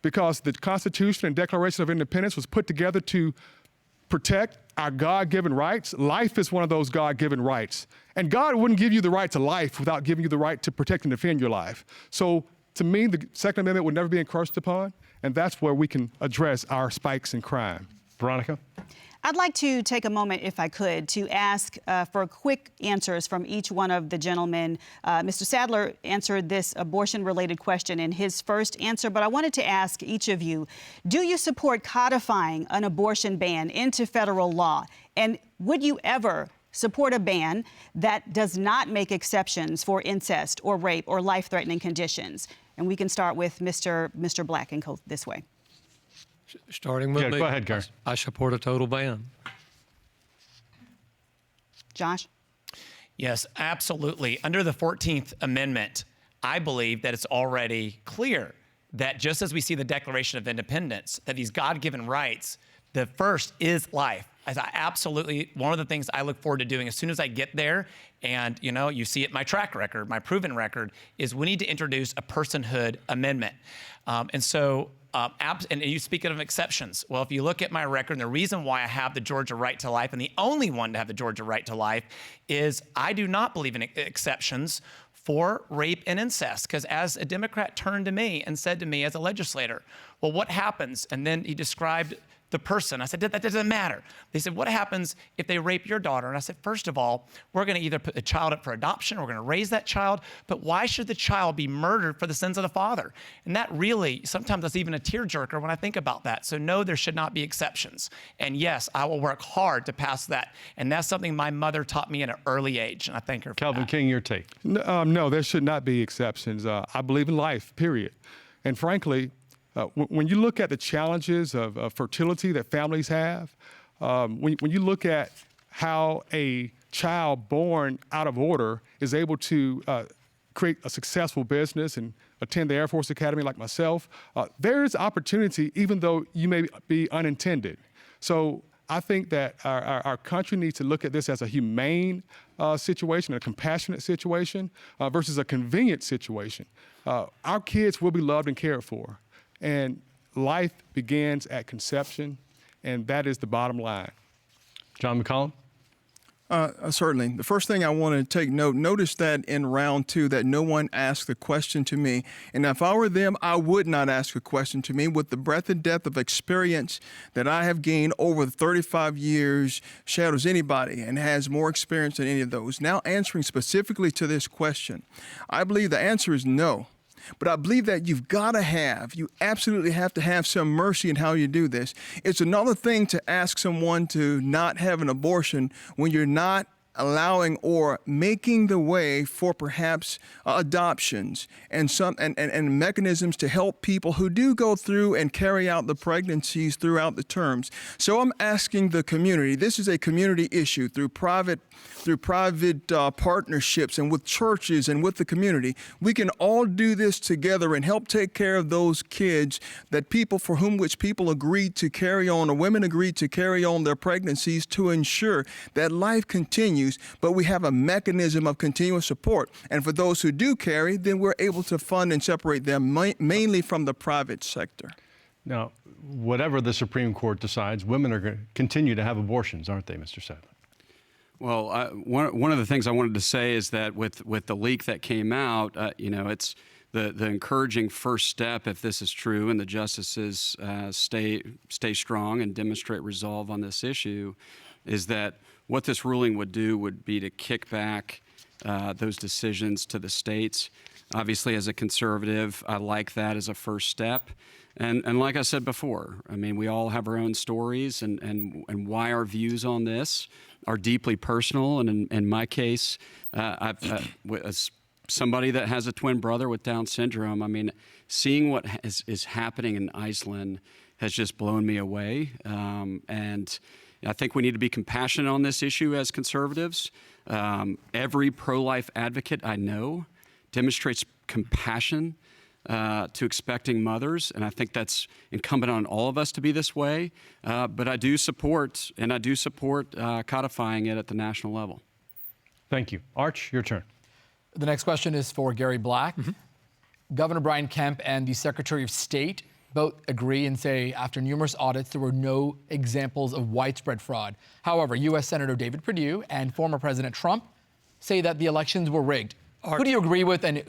because the Constitution and Declaration of Independence was put together to protect our God-given rights. Life is one of those God-given rights. And God wouldn't give you the right to life without giving you the right to protect and defend your life. So to me, the Second Amendment would never be encroached upon, and that's where we can address our spikes in crime. Veronica? I'd like to take a moment, if I could, to ask for quick answers from each one of the gentlemen. Mr. Saddler answered this abortion-related question in his first answer, but I wanted to ask each of you, do you support codifying an abortion ban into federal law? And would you ever support a ban that does not make exceptions for incest or rape or life-threatening conditions? And we can start with Mr. Black and go this way. Starting with me. Go ahead, Gary. I support a total ban. Josh? Yes, absolutely. Under the 14th Amendment, I believe that it's already clear that just as we see the Declaration of Independence, that these God-given rights, the first is life. As I absolutely, one of the things I look forward to doing as soon as I get there, and you see it, my track record, my proven record, is we need to introduce a personhood amendment. And you speak of exceptions. Well, if you look at my record, and the reason why I have the Georgia right to life, and the only one to have the Georgia right to life, is I do not believe in exceptions for rape and incest. Because as a Democrat turned to me and said to me as a legislator, well, what happens? And then he described the person. I said, that doesn't matter. They said, what happens if they rape your daughter? And I said, first of all, we're going to either put the child up for adoption, or we're going to raise that child, but why should the child be murdered for the sins of the father? And that really, sometimes that's even a tearjerker when I think about that. So no, there should not be exceptions. And yes, I will work hard to pass that. And that's something my mother taught me at an early age, and I thank her for Kelvin that. King, your take. No, there should not be exceptions. I believe in life, period. And frankly, when you look at the challenges of fertility that families have, when you look at how a child born out of order is able to create a successful business and attend the Air Force Academy like myself, there is opportunity even though you may be unintended. So I think that our country needs to look at this as a humane situation, a compassionate situation versus a convenient situation. Our kids will be loved and cared for. And life begins at conception, and that is the bottom line. Jon McColumn? Certainly. The first thing I want to take notice that in round two that no one asked a question to me. And if I were them, I would not ask a question to me. With the breadth and depth of experience that I have gained over 35 years, shadows anybody and has more experience than any of those. Now answering specifically to this question, I believe the answer is no. But I believe that you absolutely have to have some mercy in how you do this. It's another thing to ask someone to not have an abortion when you're not allowing or making the way for perhaps adoptions and mechanisms to help people who do go through and carry out the pregnancies throughout the terms. So I'm asking the community, this is a community issue through private partnerships and with churches and with the community. We can all do this together and help take care of those kids that which people agreed to carry on, or women agreed to carry on their pregnancies, to ensure that life continues continues, but we have a mechanism of continuous support. And for those who do carry, then we're able to fund and separate them mainly from the private sector. Now, whatever the Supreme Court decides, women are going to continue to have abortions, aren't they, Mr. Saddler? Well, one of the things I wanted to say is that with the leak that came out, it's the encouraging first step, if this is true, and the justices stay strong and demonstrate resolve on this issue, is that what this ruling would do would be to kick back those decisions to the states. Obviously, as a conservative, I like that as a first step. And like I said before, I mean, we all have our own stories and why our views on this are deeply personal. And in my case, as somebody that has a twin brother with Down syndrome, I mean, seeing what is happening in Iceland has just blown me away. And I think we need to be compassionate on this issue as conservatives. Every pro-life advocate I know demonstrates compassion to expecting mothers, and I think that's incumbent on all of us to be this way. But I do support codifying it at the national level. Thank you. Arch, your turn. The next question is for Gary Black. Governor Brian Kemp and the Secretary of State both agree and say after numerous audits, there were no examples of widespread fraud. However, U.S. Senator David Perdue and former President Trump say that the elections were rigged. Who do you agree with, and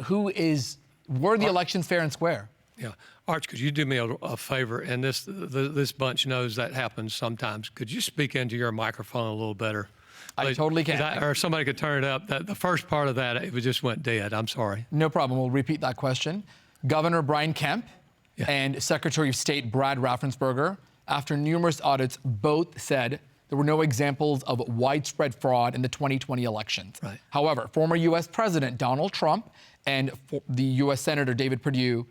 were the elections fair and square? Yeah. Arch, could you do me a favor? And this bunch knows that happens sometimes. Could you speak into your microphone a little better? I totally can. Or somebody could turn it up. The first part of that, it just went dead. I'm sorry. No problem. We'll repeat that question. Governor Brian Kemp and Secretary of State Brad Raffensperger, after numerous audits, both said there were no examples of widespread fraud in the 2020 elections. Right. However, former U.S. President Donald Trump and the U.S. Senator David Perdue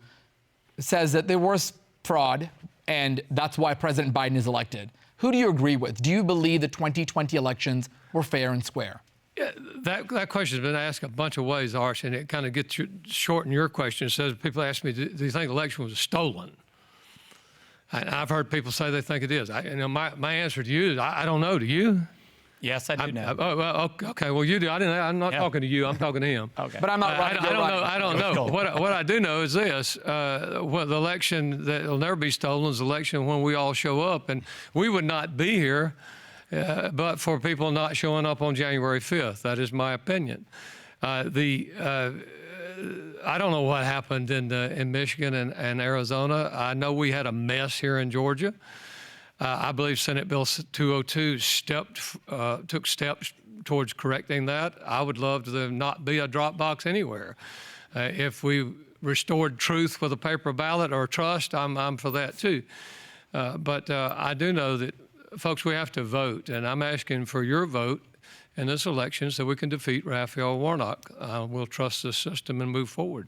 says that there was fraud, and that's why President Biden is elected. Who do you agree with? Do you believe the 2020 elections were fair and square? Yeah, that question has been asked a bunch of ways, Arch, and it kind of gets shorten your question. It says, people ask me, do you think the election was stolen? And I've heard people say they think it is. My answer to you is, I don't know. Do you? Yes, I do know. Okay, well, you do. I'm not talking to you. I'm talking to him. Okay. But I'm not right. I don't know. What I do know is this. The election that will never be stolen is the election when we all show up. And we would not be here but for people not showing up on January 5th. That is my opinion. I don't know what happened in Michigan and Arizona. I know we had a mess here in Georgia. I believe Senate Bill 202 took steps towards correcting that. I would love to there not be a drop box anywhere. If we restored truth with a paper ballot or trust, I'm for that too. But I do know that, folks, we have to vote, and I'm asking for your vote in this election so we can defeat Raphael Warnock. We'll trust the system and move forward.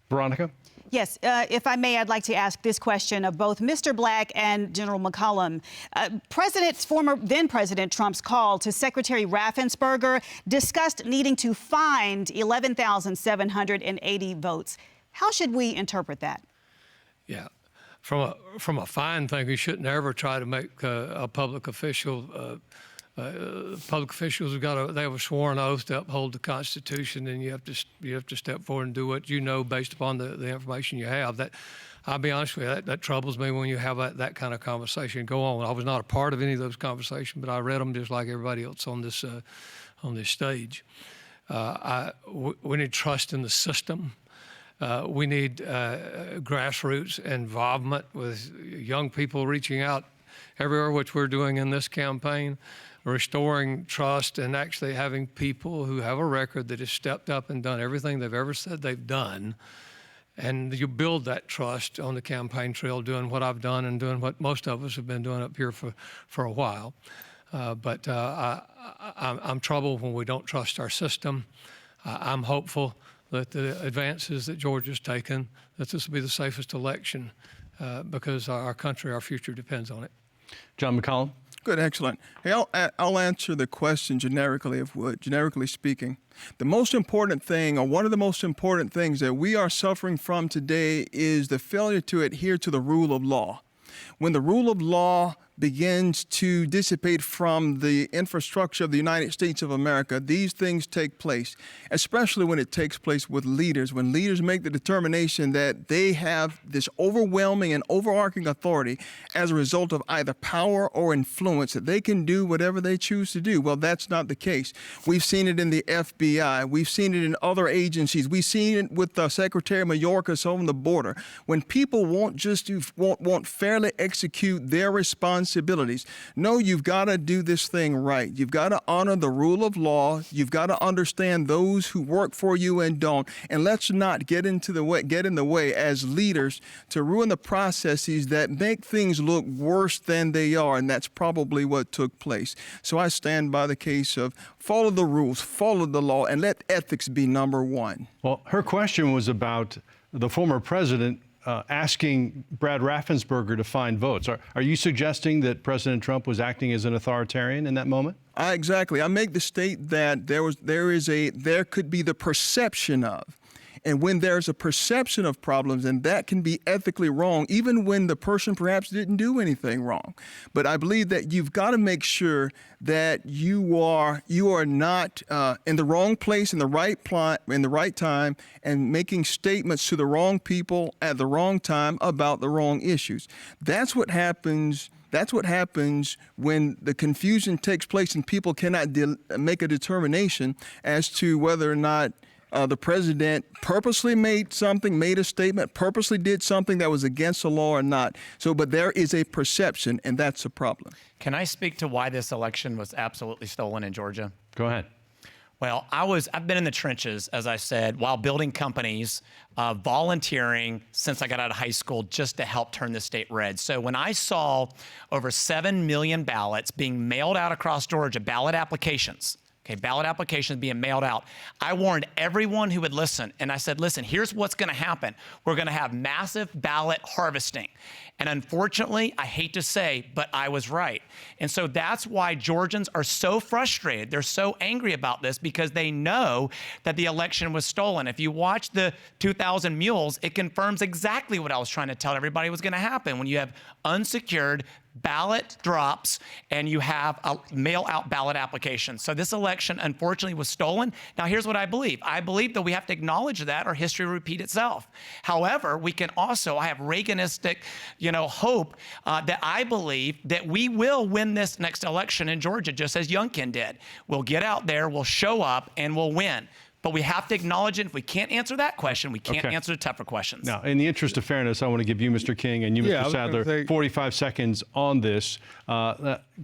Veronica? Yes, if I may, I'd like to ask this question of both Mr. Black and General McColumn. Then President Trump's call to Secretary Raffensperger discussed needing to find 11,780 votes. How should we interpret that? Yeah. From a fine thing, we shouldn't ever try to make a public official. Public officials they have a sworn oath to uphold the Constitution, and you have to step forward and do what you know based upon the information you have. That, I'll be honest with you, that troubles me when you have that kind of conversation go on. I was not a part of any of those conversations, but I read them just like everybody else on this stage. We need trust in the system. We need grassroots involvement with young people reaching out everywhere, which we're doing in this campaign, restoring trust and actually having people who have a record that has stepped up and done everything they've ever said they've done. And you build that trust on the campaign trail, doing what I've done and doing what most of us have been doing up here for a while. But I'm troubled when we don't trust our system. I'm hopeful that the advances that Georgia's taken, that this will be the safest election because our country, our future depends on it. Jon McColumn? Good, excellent. Hey, I'll answer the question generically, generically speaking. The most important thing, or one of the most important things that we are suffering from today is the failure to adhere to the rule of law. When the rule of law begins to dissipate from the infrastructure of the United States of America, these things take place, especially when it takes place with leaders. When leaders make the determination that they have this overwhelming and overarching authority as a result of either power or influence, that they can do whatever they choose to do. Well, that's not the case. We've seen it in the FBI. We've seen it in other agencies. We've seen it with Secretary Mayorkas on the border. When people won't fairly execute their responsibilities. No, you've got to do this thing right. You've got to honor the rule of law. You've got to understand those who work for you and don't. And let's not get in the way as leaders to ruin the processes that make things look worse than they are. And that's probably what took place. So I stand by the case of follow the rules, follow the law, and let ethics be number one. Well, her question was about the former president asking Brad Raffensperger to find votes. Are you suggesting that President Trump was acting as an authoritarian in that moment? Exactly. I make the state that there could be the perception of. And when there's a perception of problems, and that can be ethically wrong, even when the person perhaps didn't do anything wrong. But I believe that you've got to make sure that you are not in the wrong place, in the right time, and making statements to the wrong people at the wrong time about the wrong issues. That's what happens. That's what happens when the confusion takes place and people cannot make a determination as to whether or not the president purposely made a statement, purposely did something that was against the law or not. But there is a perception, and that's a problem. Can I speak to why this election was absolutely stolen in Georgia? Go ahead. Well, I've been in the trenches, as I said, while building companies, volunteering since I got out of high school just to help turn the state red. So when I saw over 7 million ballots being mailed out across Georgia, ballot applications being mailed out, I warned everyone who would listen. And I said, listen, here's what's going to happen. We're going to have massive ballot harvesting. And unfortunately, I hate to say, but I was right. And so that's why Georgians are so frustrated. They're so angry about this because they know that the election was stolen. If you watch the 2000 Mules, it confirms exactly what I was trying to tell everybody was going to happen. When you have unsecured ballot drops and you have a mail-out ballot application. So this election, unfortunately, was stolen. Now, here's what I believe. I believe that we have to acknowledge that or history will repeat itself. However, we can also, I have Reaganistic, hope that I believe that we will win this next election in Georgia, just as Youngkin did. We'll get out there, we'll show up, and we'll win. But we have to acknowledge it. If we can't answer that question, we can't answer the tougher questions. Now, in the interest of fairness, I want to give you, Mr. King, and you, Mr. Saddler, 45 seconds on this,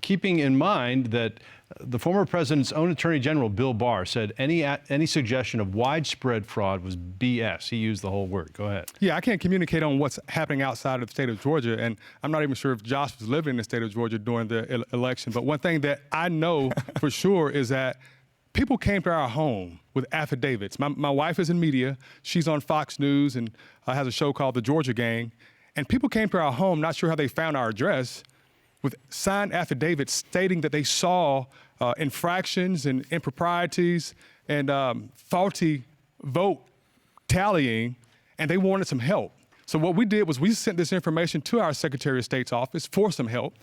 keeping in mind that the former president's own Attorney General, Bill Barr, said any suggestion of widespread fraud was BS. He used the whole word. Go ahead. Yeah, I can't communicate on what's happening outside of the state of Georgia, and I'm not even sure if Josh was living in the state of Georgia during the election. But one thing that I know for sure is that people came to our home with affidavits. My wife is in media. She's on Fox News and has a show called The Georgia Gang. And people came to our home, not sure how they found our address, with signed affidavits stating that they saw infractions and improprieties and faulty vote tallying, and they wanted some help. So what we did was we sent this information to our Secretary of State's office for some help.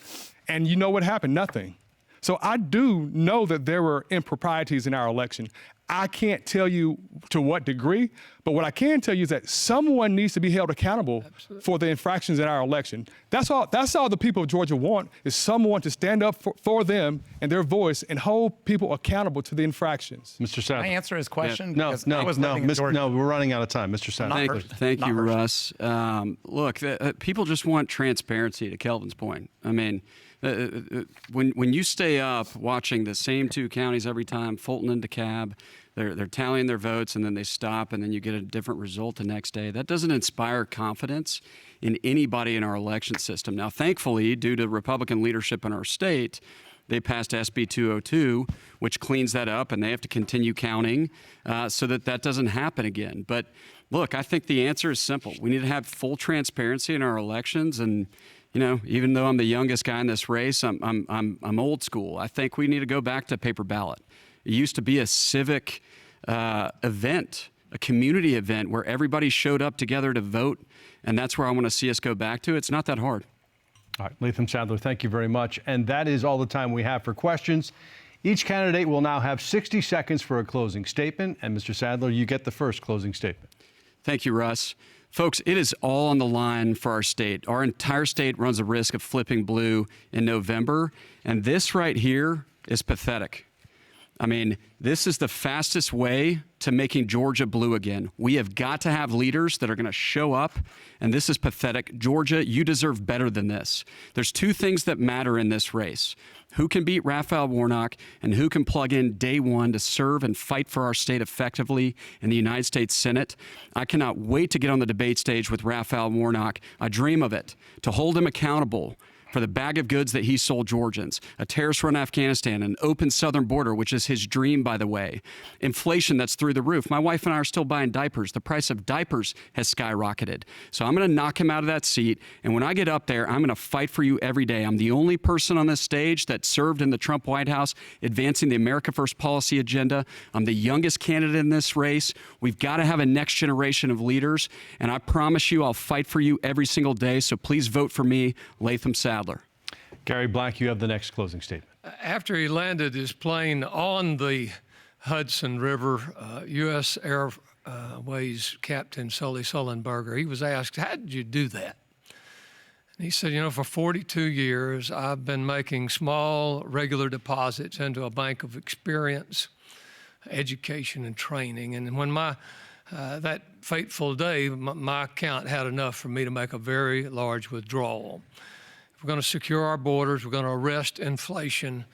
And you know what happened? Nothing. So I do know that there were improprieties in our election. I can't tell you to what degree, but what I can tell you is that someone needs to be held accountable for the infractions in our election. That's all the people of Georgia want, is someone to stand up for them and their voice and hold people accountable to the infractions. Mr. Sadler. Can I answer his question? Yeah. No, we're running out of time. Mr. Sadler. Thank you, Russ. Look, people just want transparency, to Kelvin's point. I mean, when you stay up watching the same two counties every time, Fulton and DeKalb, they're tallying their votes and then they stop and then you get a different result the next day. That doesn't inspire confidence in anybody in our election system. Now, thankfully, due to Republican leadership in our state, they passed SB 202, which cleans that up, and they have to continue counting so that doesn't happen again. But look, I think the answer is simple. We need to have full transparency in our elections, and even though I'm the youngest guy in this race, I'm old school. I think we need to go back to paper ballot. It used to be a civic event, a community event where everybody showed up together to vote, and that's where I want to see us go back to. It's not that hard. All right, Latham Saddler, thank you very much. And that is all the time we have for questions. Each candidate will now have 60 seconds for a closing statement. And Mr. Saddler, you get the first closing statement. Thank you, Russ. Folks, it is all on the line for our state. Our entire state runs the risk of flipping blue in November. And this right here is pathetic. I mean, this is the fastest way to making Georgia blue again. We have got to have leaders that are going to show up, and this is pathetic. Georgia, you deserve better than this. There's two things that matter in this race: who can beat Raphael Warnock and who can plug in day one to serve and fight for our state effectively in the United States Senate. I cannot wait to get on the debate stage with Raphael Warnock. I dream of it, to hold him accountable for the bag of goods that he sold Georgians, a terrorist-run Afghanistan, an open southern border, which is his dream, by the way, inflation that's through the roof. My wife and I are still buying diapers. The price of diapers has skyrocketed. So I'm going to knock him out of that seat, and when I get up there, I'm going to fight for you every day. I'm the only person on this stage that served in the Trump White House advancing the America First policy agenda. I'm the youngest candidate in this race. We've got to have a next generation of leaders, and I promise you I'll fight for you every single day, so please vote for me, Latham Saddler. Gary Black, you have the next closing statement. After he landed his plane on the Hudson River, U.S. Airways Captain Sully Sullenberger, he was asked, how did you do that? And he said, you know, for 42 years, I've been making small, regular deposits into a bank of experience, education, and training. And when that fateful day, my account had enough for me to make a very large withdrawal. If we're going to secure our borders, we're going to arrest inflation.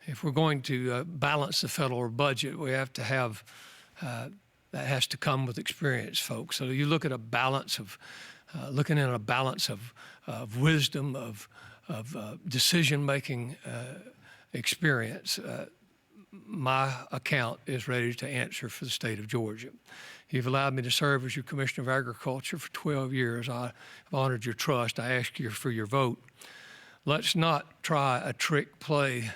If we're going to balance the federal budget, we have to have, that has to come with experience, folks. So you look at a balance of, looking at a balance of wisdom, of decision-making experience, my account is ready to answer for the state of Georgia. You've allowed me to serve as your Commissioner of Agriculture for 12 years. I've honored your trust. I ask you for your vote. Let's not try a trick play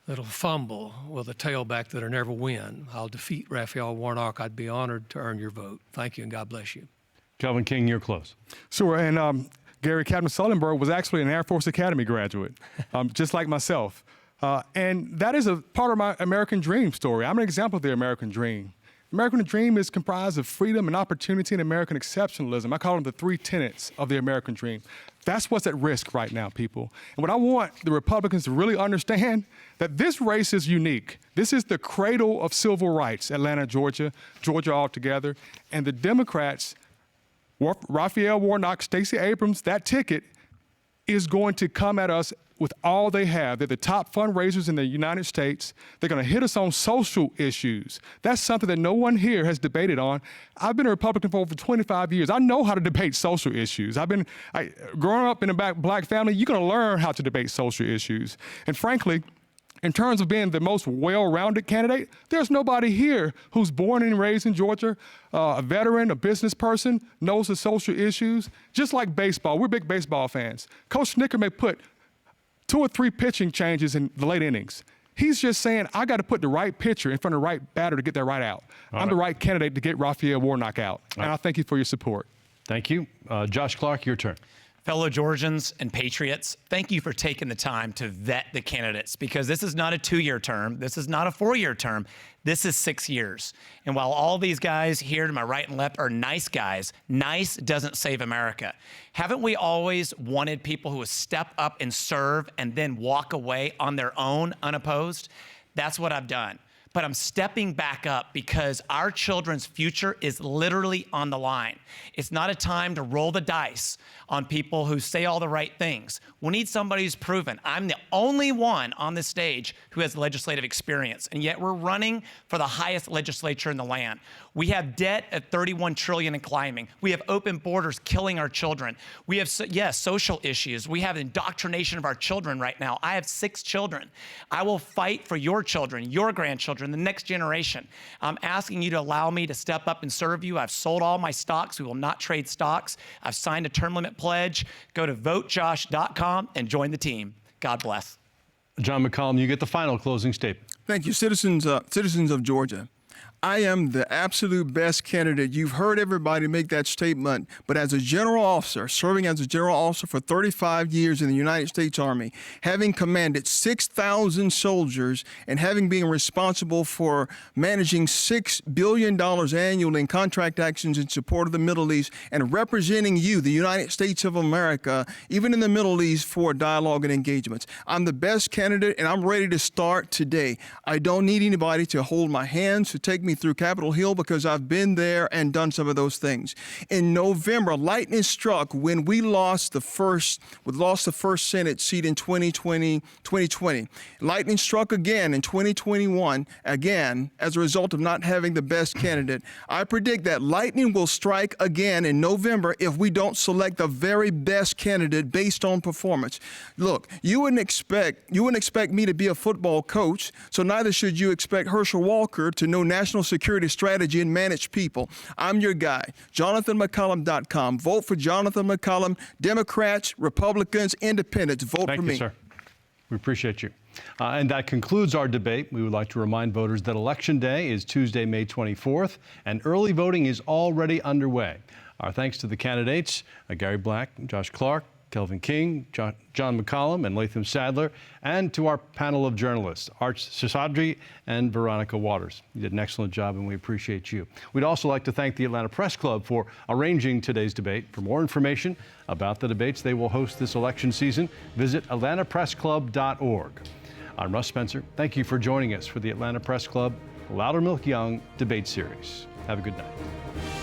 that'll fumble with a tailback that'll never win. I'll defeat Raphael Warnock. I'd be honored to earn your vote. Thank you, and God bless you. Kelvin King, you're close. Sure, and Gary, Captain Sullenberger was actually an Air Force Academy graduate, just like myself. And that is a part of my American dream story. I'm an example of the American dream. American dream is comprised of freedom and opportunity and American exceptionalism. I call them the three tenets of the American dream. That's what's at risk right now, people. And what I want the Republicans to really understand, that this race is unique. This is the cradle of civil rights, Atlanta, Georgia altogether. And the Democrats, Raphael Warnock, Stacey Abrams, that ticket is going to come at us with all they have. They're the top fundraisers in the United States. They're going to hit us on social issues. That's something that no one here has debated on. I've been a Republican for over 25 years. I know how to debate social issues. Growing up in a black family, you're going to learn how to debate social issues. And frankly, in terms of being the most well-rounded candidate, there's nobody here who's born and raised in Georgia, a veteran, a business person, knows the social issues. Just like baseball, we're big baseball fans. Coach Snicker may put 2 or 3 pitching changes in the late innings. He's just saying, I got to put the right pitcher in front of the right batter to get that right out. I'm the right candidate to get Raphael Warnock out. And I thank you for your support. Thank you. Josh Clark, your turn. Fellow Georgians and patriots, thank you for taking the time to vet the candidates, because this is not a 2-year term. This is not a 4-year term. This is 6 years. And while all these guys here to my right and left are nice guys, nice doesn't save America. Haven't we always wanted people who would step up and serve and then walk away on their own unopposed? That's what I've done. But I'm stepping back up because our children's future is literally on the line. It's not a time to roll the dice on people who say all the right things. We need somebody who's proven. I'm the only one on this stage who has legislative experience, and yet we're running for the highest legislature in the land. We have debt at $31 trillion and climbing. We have open borders killing our children. We have, yes, social issues. We have indoctrination of our children right now. I have 6 children. I will fight for your children, your grandchildren, the next generation. I'm asking you to allow me to step up and serve you. I've sold all my stocks. We will not trade stocks. I've signed a term limit pledge. Go to votejosh.com and join the team. God bless. Jon McColumn, you get the final closing statement. Thank you, citizens of Georgia. I am the absolute best candidate. You've heard everybody make that statement, but as a general officer, serving as a general officer for 35 years in the United States Army, having commanded 6,000 soldiers and having been responsible for managing $6 billion annually in contract actions in support of the Middle East and representing you, the United States of America, even in the Middle East for dialogue and engagements. I'm the best candidate and I'm ready to start today. I don't need anybody to hold my hands, to take me through Capitol Hill, because I've been there and done some of those things. In November, lightning struck when we lost the first Senate seat in 2020. Lightning struck again in 2021, again, as a result of not having the best candidate. I predict that lightning will strike again in November if we don't select the very best candidate based on performance. Look, you wouldn't expect me to be a football coach, so neither should you expect Herschel Walker to know national security strategy and manage people. I'm your guy. JonathanMcColumn.com. Vote for Jonathan McColumn. Democrats, Republicans, Independents, vote for me. Thank you, sir. We appreciate you. And that concludes our debate. We would like to remind voters that Election Day is Tuesday, May 24th, and early voting is already underway. Our thanks to the candidates, Gary Black, Josh Clark, Kelvin King, Jon McColumn, and Latham Saddler, and to our panel of journalists, Arch Sasadri and Veronica Waters. You did an excellent job, and we appreciate you. We'd also like to thank the Atlanta Press Club for arranging today's debate. For more information about the debates they will host this election season, visit atlantapressclub.org. I'm Russ Spencer. Thank you for joining us for the Atlanta Press Club Louder Milk Young Debate Series. Have a good night.